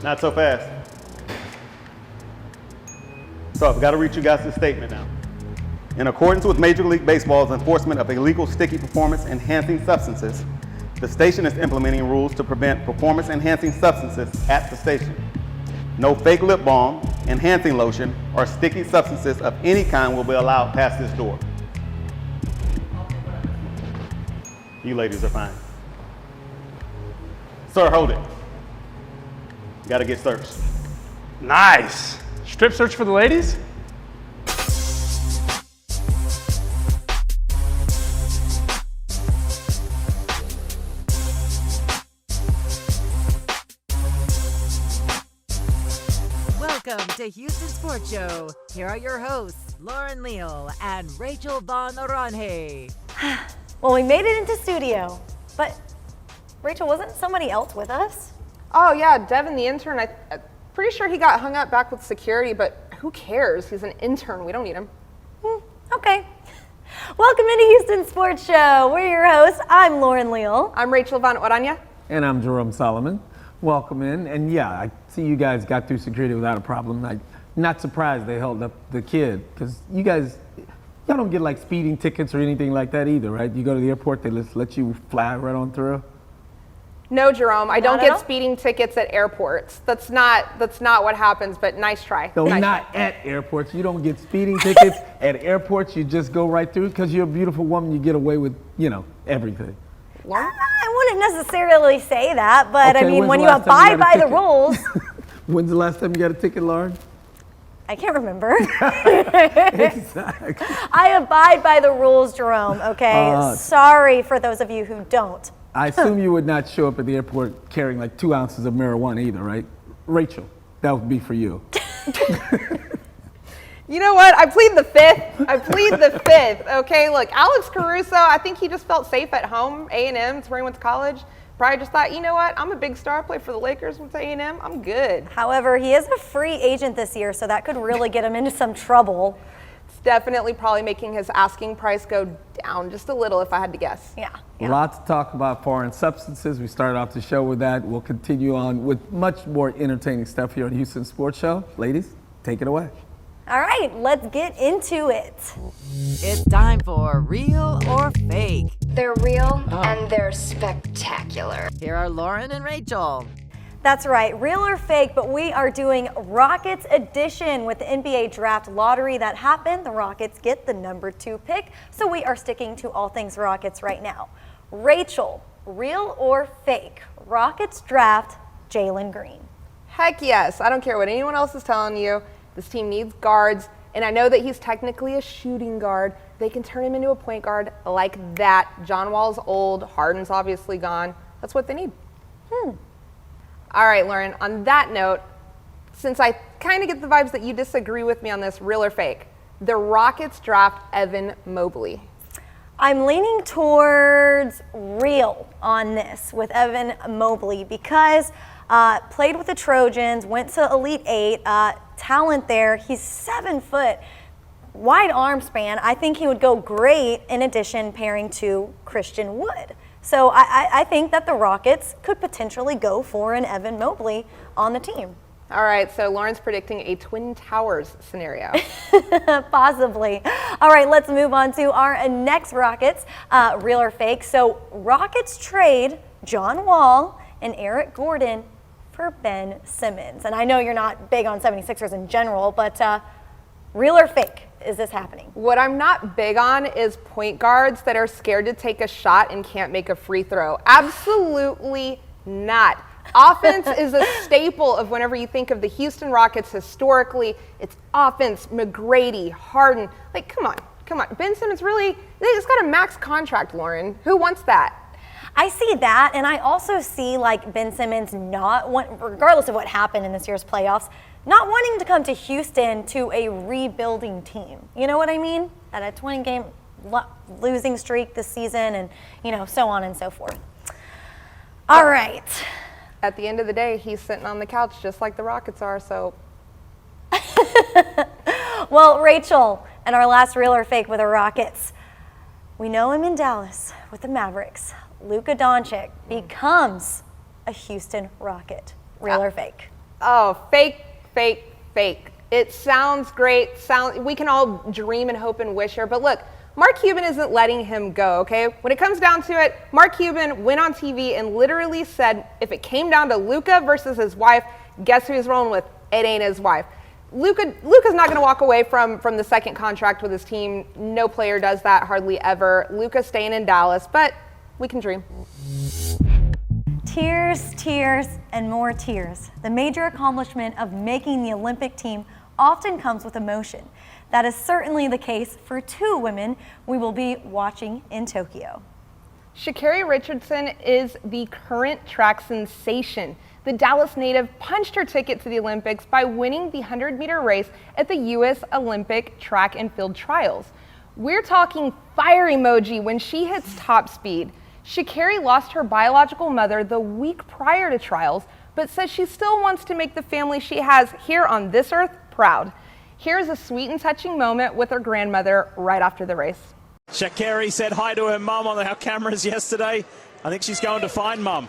Not so fast. So I've got to read you guys this statement now. In accordance with Major League Baseball's enforcement of illegal sticky performance-enhancing substances, the station is implementing rules to prevent performance-enhancing substances at the station. No fake lip balm, enhancing lotion, or sticky substances of any kind will be allowed past this door. You ladies are fine. Sir, hold it. Gotta get searched. Nice. Strip search for the ladies? Welcome to Houston Sports Show. Here are your hosts, Lauren Leal and Rachael von Oranje. Well, we made it into studio, but Rachael, wasn't somebody else with us? Oh yeah, Devin the intern. I'm pretty sure he got hung up back with security, but who cares? He's an intern. We don't need him. Okay. Welcome into Houston Sports Show. We're your hosts. I'm Lauren Leal. I'm Rachael von Oranje. And I'm Jerome Solomon. Welcome in. And yeah, I see you guys got through security without a problem. I'm not surprised they held up the kid, because y'all don't get like speeding tickets or anything like that either, right? You go to the airport, they just let you fly right on through. No, Jerome, I don't Not at get all? speeding tickets at airports. That's not what happens, but nice try. No, Nice not try. at airports. You don't get speeding tickets at airports. You just go right through, because you're a beautiful woman. You get away with, everything. I wouldn't necessarily say that, but Okay, I mean, when's when the you last time you abide got a by the ticket? rules, When's the last time you got a ticket, Lauren? I can't remember. Exactly. I abide by the rules, Jerome, okay? Sorry for those of you who don't. I assume you would not show up at the airport carrying like 2 ounces of marijuana either, right? Rachael, that would be for you. You know what? I plead the fifth. Okay, look, Alex Caruso, I think he just felt safe at home. A&M, it's where he went to college. Probably just thought, you know what? I'm a big star, play for the Lakers, went to A&M, I'm good. However, he is a free agent this year, so that could really get him into some trouble. It's definitely probably making his asking price go down just a little, if I had to guess. Yeah. Lots to talk about foreign substances. We started off the show with that. We'll continue on with much more entertaining stuff here on Houston Sports Show. Ladies, take it away. All right, let's get into it. It's time for Real or Fake. They're real and they're spectacular. Here are Lauren and Rachael. That's right, real or fake, but we are doing Rockets edition with the NBA draft lottery that happened. The Rockets get the number 2 pick, so we are sticking to all things Rockets right now. Rachael, real or fake? Rockets draft Jalen Green. Heck yes. I don't care what anyone else is telling you. This team needs guards, and I know that he's technically a shooting guard. They can turn him into a point guard like that. John Wall's old. Harden's obviously gone. That's what they need. All right, Lauren, on that note, since I kind of get the vibes that you disagree with me on this, real or fake, the Rockets draft Evan Mobley. I'm leaning towards real on this with Evan Mobley because played with the Trojans, went to Elite 8, talent there. He's 7 foot, wide arm span. I think he would go great in addition pairing to Christian Wood. So I think that the Rockets could potentially go for an Evan Mobley on the team. All right, so Lauren's predicting a Twin Towers scenario. Possibly. All right, let's move on to our next Rockets, real or fake. So Rockets trade John Wall and Eric Gordon for Ben Simmons. And I know you're not big on 76ers in general, but real or fake, is this happening? What I'm not big on is point guards that are scared to take a shot and can't make a free throw. Absolutely not. Offense is a staple of whenever you think of the Houston Rockets historically. It's offense, McGrady, Harden. Like, come on. Ben Simmons really, they just got a max contract, Lauren. Who wants that? I see that, and I also see like Ben Simmons regardless of what happened in this year's playoffs, not wanting to come to Houston to a rebuilding team. You know what I mean? At a 20-game losing streak this season, and so on and so forth. All right. At the end of the day, he's sitting on the couch just like the Rockets are, so. Well, Rachael, and our last real or fake with the Rockets. We know him in Dallas with the Mavericks. Luka Doncic becomes a Houston Rocket. Real or fake? Oh, fake, fake, fake. It sounds great. We can all dream and hope and wish here, but look, Mark Cuban isn't letting him go, okay? When it comes down to it, Mark Cuban went on TV and literally said if it came down to Luka versus his wife, guess who he's rolling with? It ain't his wife. Luka's not going to walk away from the second contract with his team. No player does that hardly ever. Luka's staying in Dallas, but we can dream. Tears, tears, and more tears. The major accomplishment of making the Olympic team often comes with emotion. That is certainly the case for two women we will be watching in Tokyo. Sha'Carri Richardson is the current track sensation. The Dallas native punched her ticket to the Olympics by winning the 100-meter race at the U.S. Olympic Track and Field Trials. We're talking fire emoji when she hits top speed. Sha'Carri lost her biological mother the week prior to trials, but says she still wants to make the family she has here on this earth proud. Here's a sweet and touching moment with her grandmother right after the race. Sha'Carri said hi to her mum on our cameras yesterday. I think she's going to find mum.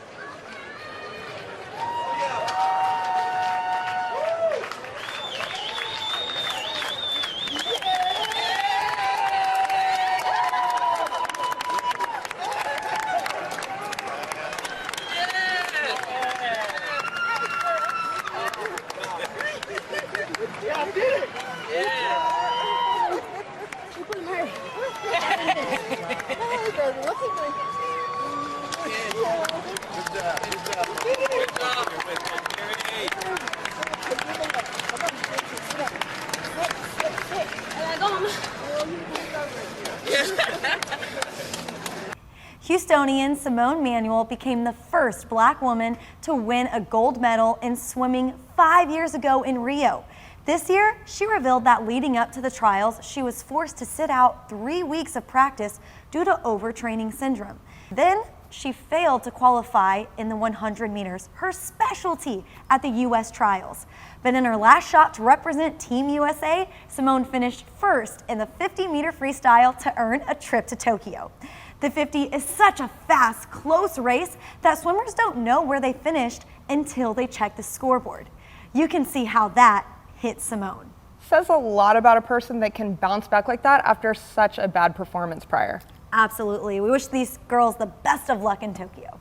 Houstonian Simone Manuel became the first black woman to win a gold medal in swimming 5 years ago in Rio. This year, she revealed that leading up to the trials, she was forced to sit out 3 weeks of practice due to overtraining syndrome. Then, she failed to qualify in the 100 meters, her specialty at the U.S. trials. But in her last shot to represent Team USA, Simone finished first in the 50-meter freestyle to earn a trip to Tokyo. The 50 is such a fast, close race that swimmers don't know where they finished until they check the scoreboard. You can see how that hit Simone. Says a lot about a person that can bounce back like that after such a bad performance prior. Absolutely. We wish these girls the best of luck in Tokyo.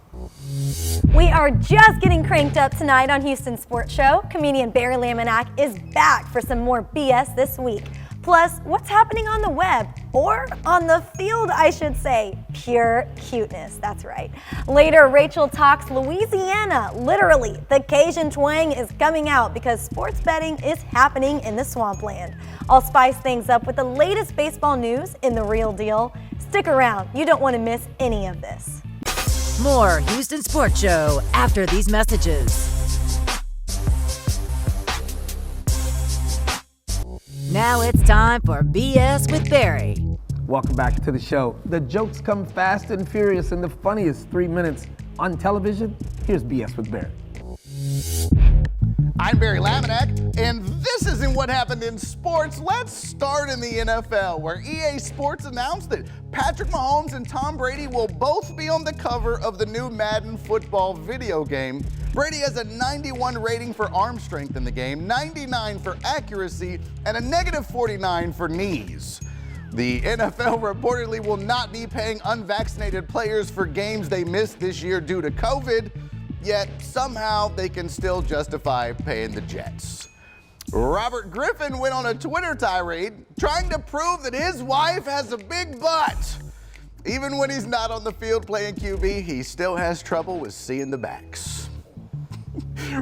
We are just getting cranked up tonight on Houston Sports Show. Comedian Barry Laminack is back for some more BS this week. Plus, what's happening on the web, or on the field, I should say. Pure cuteness, that's right. Later, Rachael talks Louisiana. Literally, the Cajun twang is coming out because sports betting is happening in the swampland. I'll spice things up with the latest baseball news in The Real Deal. Stick around, you don't want to miss any of this. More Houston Sports Show after these messages. Now it's time for BS with Barry. Welcome back to the show. The jokes come fast and furious in the funniest 3 minutes on television. Here's BS with Barry. I'm Barry Laminack, and this isn't what happened in sports. Let's start in the NFL, where EA Sports announced that Patrick Mahomes and Tom Brady will both be on the cover of the new Madden football video game. Brady has a 91 rating for arm strength in the game, 99 for accuracy, and a -49 for knees. The NFL reportedly will not be paying unvaccinated players for games they missed this year due to COVID, yet somehow they can still justify paying the Jets. Robert Griffin went on a Twitter tirade trying to prove that his wife has a big butt. Even when he's not on the field playing QB, he still has trouble with seeing the backs.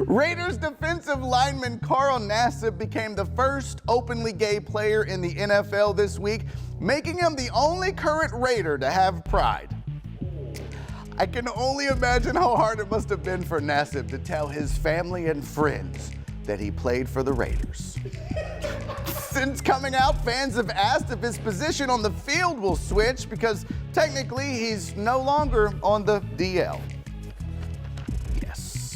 Raiders defensive lineman Carl Nassib became the first openly gay player in the NFL this week, making him the only current Raider to have pride. I can only imagine how hard it must have been for Nassib to tell his family and friends that he played for the Raiders. Since coming out, fans have asked if his position on the field will switch because technically he's no longer on the DL.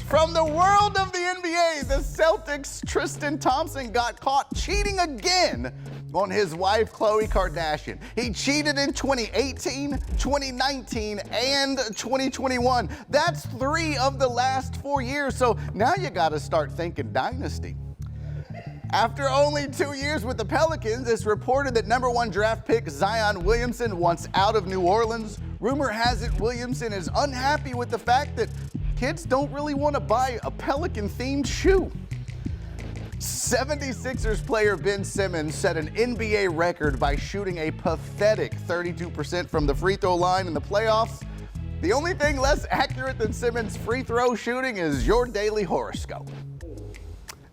From the world of the NBA, the Celtics' Tristan Thompson got caught cheating again on his wife, Khloe Kardashian. He cheated in 2018, 2019, and 2021. That's 3 of the last 4 years, so now you gotta start thinking dynasty. After only 2 years with the Pelicans, it's reported that #1 draft pick Zion Williamson wants out of New Orleans. Rumor has it Williamson is unhappy with the fact that kids don't really want to buy a Pelican-themed shoe. 76ers player Ben Simmons set an NBA record by shooting a pathetic 32% from the free throw line in the playoffs. The only thing less accurate than Simmons' free throw shooting is your daily horoscope.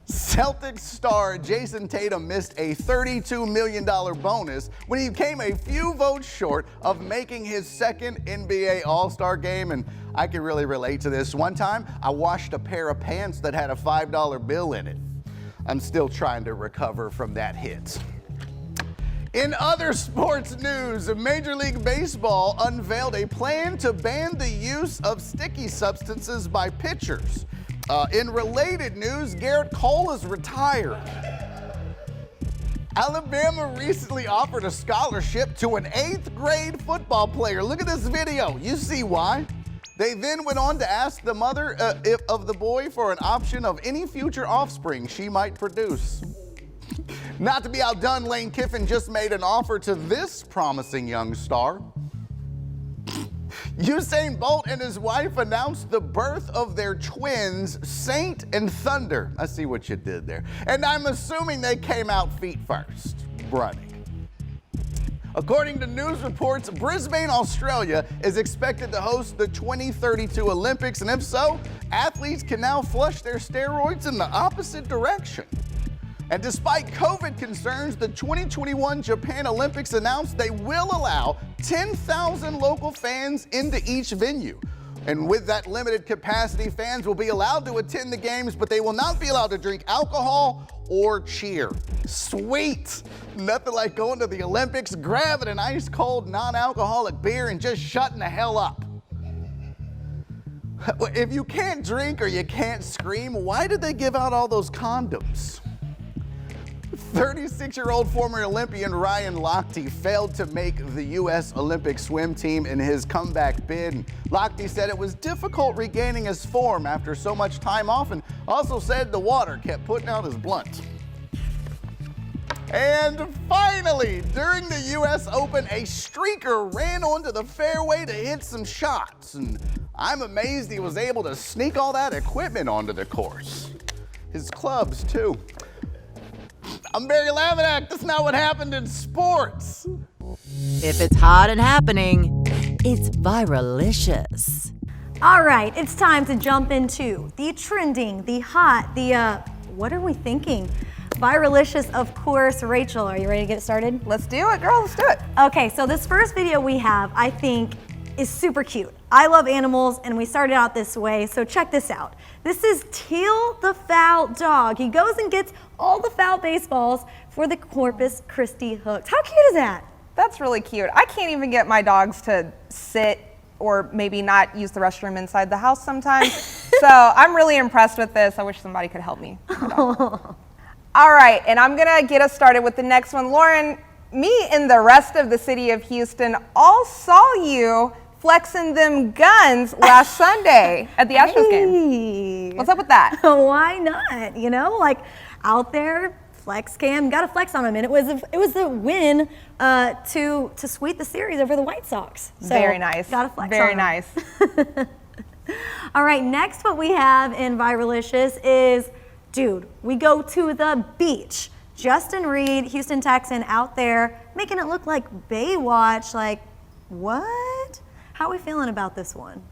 Celtics star Jason Tatum missed a $32 million bonus when he came a few votes short of making his second NBA All-Star game, and I can really relate to this. One time, I washed a pair of pants that had a $5 bill in it. I'm still trying to recover from that hit. In other sports news, Major League Baseball unveiled a plan to ban the use of sticky substances by pitchers. In related news, Garrett Cole is retired. Alabama recently offered a scholarship to an 8th grade football player. Look at this video. You see why? They then went on to ask the mother of the boy for an option of any future offspring she might produce. Not to be outdone, Lane Kiffin just made an offer to this promising young star. Usain Bolt and his wife announced the birth of their twins, Saint and Thunder. I see what you did there. And I'm assuming they came out feet first, running. According to news reports, Brisbane, Australia is expected to host the 2032 Olympics, and if so, athletes can now flush their steroids in the opposite direction. And despite COVID concerns, the 2021 Japan Olympics announced they will allow 10,000 local fans into each venue. And with that limited capacity, fans will be allowed to attend the games, but they will not be allowed to drink alcohol or cheer. Sweet! Nothing like going to the Olympics, grabbing an ice cold non-alcoholic beer and just shutting the hell up. If you can't drink or you can't scream, why did they give out all those condoms? 36-year-old former Olympian Ryan Lochte failed to make the U.S. Olympic swim team in his comeback bid. Lochte said it was difficult regaining his form after so much time off, and also said the water kept putting out his blunt. And finally, during the U.S. Open, a streaker ran onto the fairway to hit some shots, and I'm amazed he was able to sneak all that equipment onto the course. His clubs, too. I'm Barry Laminack. That's not what happened in sports. If it's hot and happening, it's viralicious. All right, it's time to jump into the trending, the hot, what are we thinking? Viralicious, of course. Rachel, are you ready to get started? Let's do it, girl. Let's do it. Okay, so this first video we have, I think, is super cute. I love animals, and we started out this way, so check this out. This is Teal the fowl dog. He goes and gets all the foul baseballs for the Corpus Christi Hooks. How cute is that? That's really cute. I can't even get my dogs to sit or maybe not use the restroom inside the house sometimes. So I'm really impressed with this. I wish somebody could help me. All right, and I'm gonna get us started with the next one. Lauren, me and the rest of the city of Houston all saw you flexing them guns last Sunday at the Astros game. What's up with that? Why not? You know, like out there, flex cam, got to flex on them, and it was a win to sweep the series over the White Sox. So, very nice. Got to flex. Very on nice. All right, next what we have in Viralicious is, dude, we go to the beach. Justin Reed, Houston Texan, out there making it look like Baywatch. Like, what? How are we feeling about this one?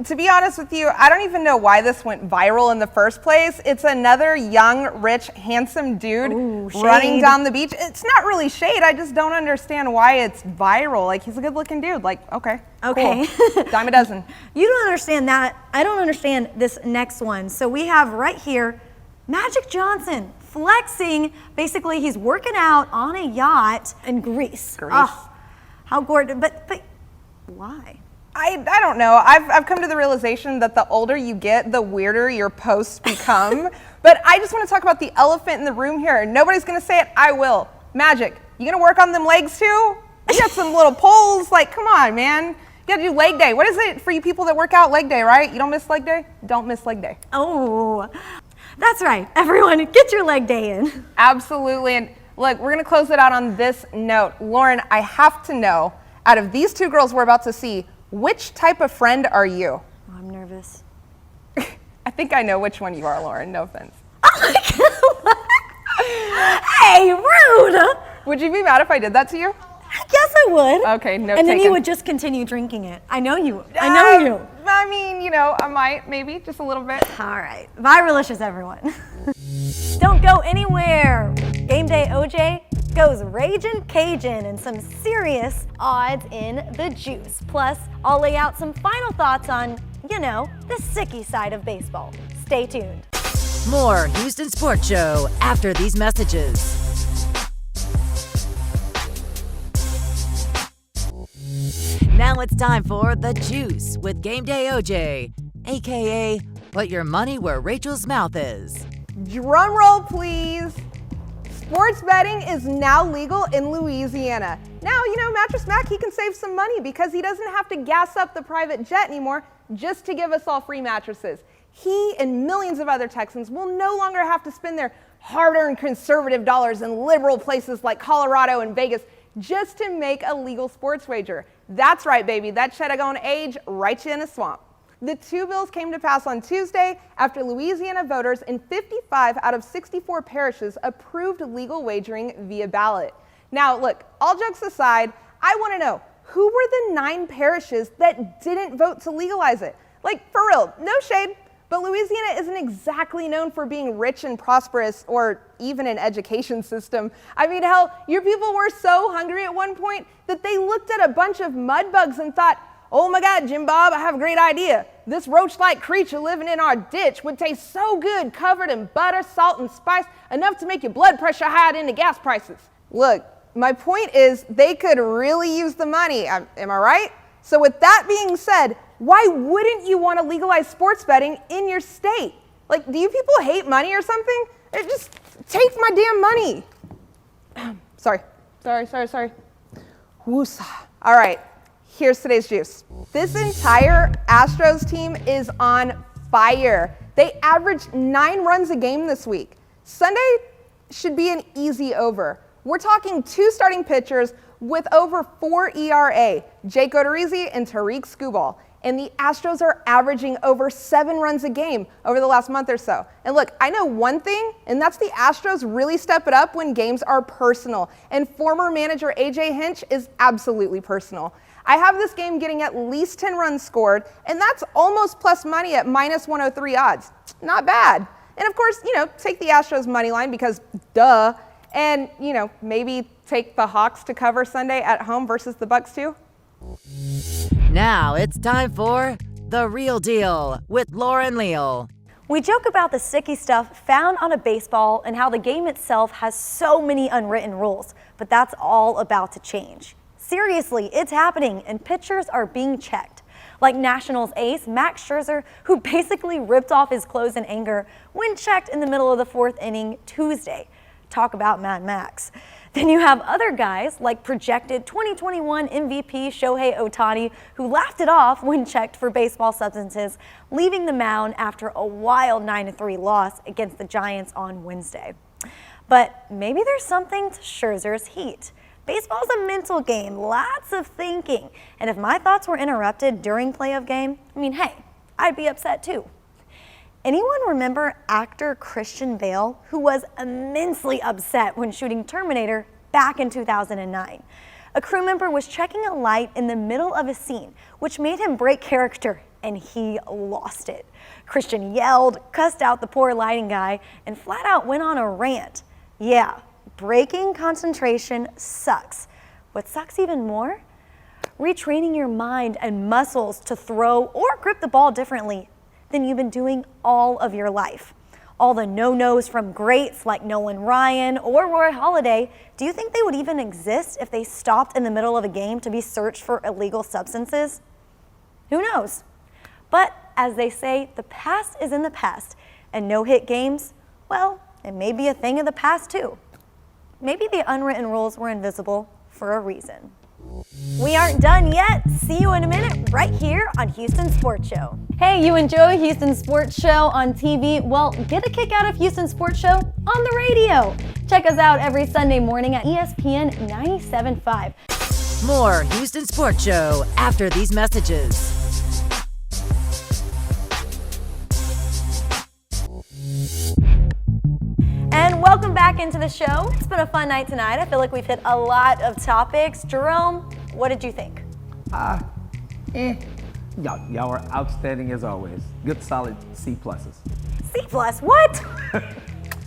To be honest with you, I don't even know why this went viral in the first place. It's another young, rich, handsome dude running down the beach. It's not really shade. I just don't understand why it's viral. Like, he's a good-looking dude. Like, okay. Cool. Dime a dozen. You don't understand that. I don't understand this next one. So we have right here Magic Johnson flexing. Basically, he's working out on a yacht in Greece. Oh, how gorgeous. But why? I don't know. I've come to the realization that the older you get, the weirder your posts become. But I just want to talk about the elephant in the room here. Nobody's going to say it. I will. Magic, you gonna work on them legs too? You got some little poles, like, come on, man. You gotta do leg day. What is it for you people that work out? Leg day, right? You don't miss leg day? Don't miss leg day. Oh, that's right. Everyone, get your leg day in. Absolutely. And look, we're gonna close it out on this note. Lauren, I have to know, out of these two girls we're about to see, which type of friend are you? Oh, I'm nervous. I think I know which one you are, Lauren. No offense. Oh my God. Hey, rude. Would you be mad if I did that to you? Yes, I would. Okay, no. And then taken. you would just continue drinking it. I know you. I know you. I mean, you know, I might, maybe, just a little bit. All right. Viralicious, everyone. Don't go anywhere. Game Day OJ goes Ragin' Cajun and some serious odds in the juice. Plus, I'll lay out some final thoughts on, you know, the sicky side of baseball. Stay tuned. More Houston Sports Show after these messages. Now it's time for The Juice with Game Day OJ, aka Put Your Money Where Rachel's Mouth Is. Drum roll, please. Sports betting is now legal in Louisiana. Now, you know, Mattress Mac, he can save some money because he doesn't have to gas up the private jet anymore just to give us all free mattresses. He and millions of other Texans will no longer have to spend their hard-earned conservative dollars in liberal places like Colorado and Vegas just to make a legal sports wager. That's right, baby. That cheddar gonna age right you in a swamp. The two bills came to pass on Tuesday after Louisiana voters in 55 out of 64 parishes approved legal wagering via ballot. Now, look, all jokes aside, I want to know, who were the 9 parishes that didn't vote to legalize it? Like, for real, no shade, but Louisiana isn't exactly known for being rich and prosperous or even an education system. I mean, hell, your people were so hungry at one point that they looked at a bunch of mud bugs and thought, oh my God, Jim Bob, I have a great idea. This roach-like creature living in our ditch would taste so good, covered in butter, salt, and spice, enough to make your blood pressure higher than the gas prices. Look, my point is they could really use the money, am I right? So with that being said, why wouldn't you want to legalize sports betting in your state? Like, do you people hate money or something? Just take my damn money. Sorry. Woosah. All right. Here's today's juice. This entire Astros team is on fire. They averaged 9 runs a game this week. Sunday should be an easy over. We're talking 2 starting pitchers with over 4 ERA, Jake Odorizzi and Tariq Skubal. And the Astros are averaging over 7 runs a game over the last month or so. And look, I know one thing, and that's the Astros really step it up when games are personal. And former manager AJ Hinch is absolutely personal. I have this game getting at least 10 runs scored, and that's almost plus money at minus 103 odds. Not bad. And of course, you know, take the Astros money line because duh. And, you know, maybe take the Hawks to cover Sunday at home versus the Bucks too. Now it's time for The Real Deal with Lauren Leal. We joke about the sicky stuff found on a baseball and how the game itself has so many unwritten rules, but that's all about to change. Seriously, it's happening and pitchers are being checked. Like Nationals ace Max Scherzer, who basically ripped off his clothes in anger when checked in the middle of the 4th inning Tuesday. Talk about Mad Max. Then you have other guys like projected 2021 MVP Shohei Ohtani, who laughed it off when checked for baseball substances, leaving the mound after a wild 9-3 loss against the Giants on Wednesday. But maybe there's something to Scherzer's heat. Baseball's a mental game, lots of thinking. And if my thoughts were interrupted during play of game, I mean, hey, I'd be upset too. Anyone remember actor Christian Bale, who was immensely upset when shooting Terminator back in 2009? A crew member was checking a light in the middle of a scene, which made him break character, and he lost it. Christian yelled, cussed out the poor lighting guy, and flat out went on a rant. Yeah, breaking concentration sucks. What sucks even more? Retraining your mind and muscles to throw or grip the ball differently than you've been doing all of your life. All the no-nos from greats like Nolan Ryan or Roy Halladay, do you think they would even exist if they stopped in the middle of a game to be searched for illegal substances? Who knows? But as they say, the past is in the past, and no-hit games, well, it may be a thing of the past too. maybe the unwritten rules were invisible for a reason. We aren't done yet. See you in a minute right here on Houston Sports Show. Hey, you enjoy Houston Sports Show on TV? Well, get a kick out of Houston Sports Show on the radio. Check us out every Sunday morning at ESPN 97.5. More Houston Sports Show after these messages. And welcome back into the show. It's been a fun night tonight. I feel like we've hit a lot of topics. Jerome, what did you think? Y'all were outstanding as always. Good, solid C pluses. C plus, what?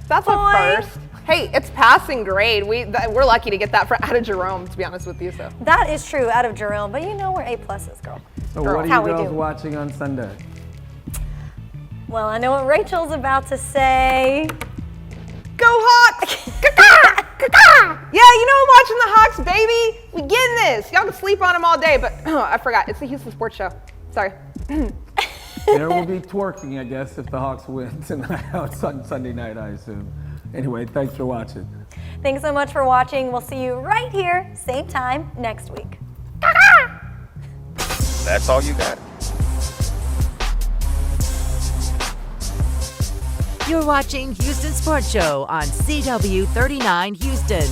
That's a first. Hey, it's passing grade. We're lucky to get that out of Jerome, to be honest with you. So That is true, out of Jerome, but you know we're A pluses, girl. So what are you girls watching on Sunday? Well, I know what Rachel's about to say. Go Hawks! Yeah, you know I'm watching the Hawks, baby. We getting this. Y'all can sleep on them all day, but I forgot. It's the Houston Sports Show. Sorry. There will be twerking, I guess, if the Hawks win tonight on Sunday night, I assume. Anyway, thanks for watching. Thanks so much for watching. We'll see you right here, same time next week. That's all you got. You're watching Houston Sports Show on CW39 Houston.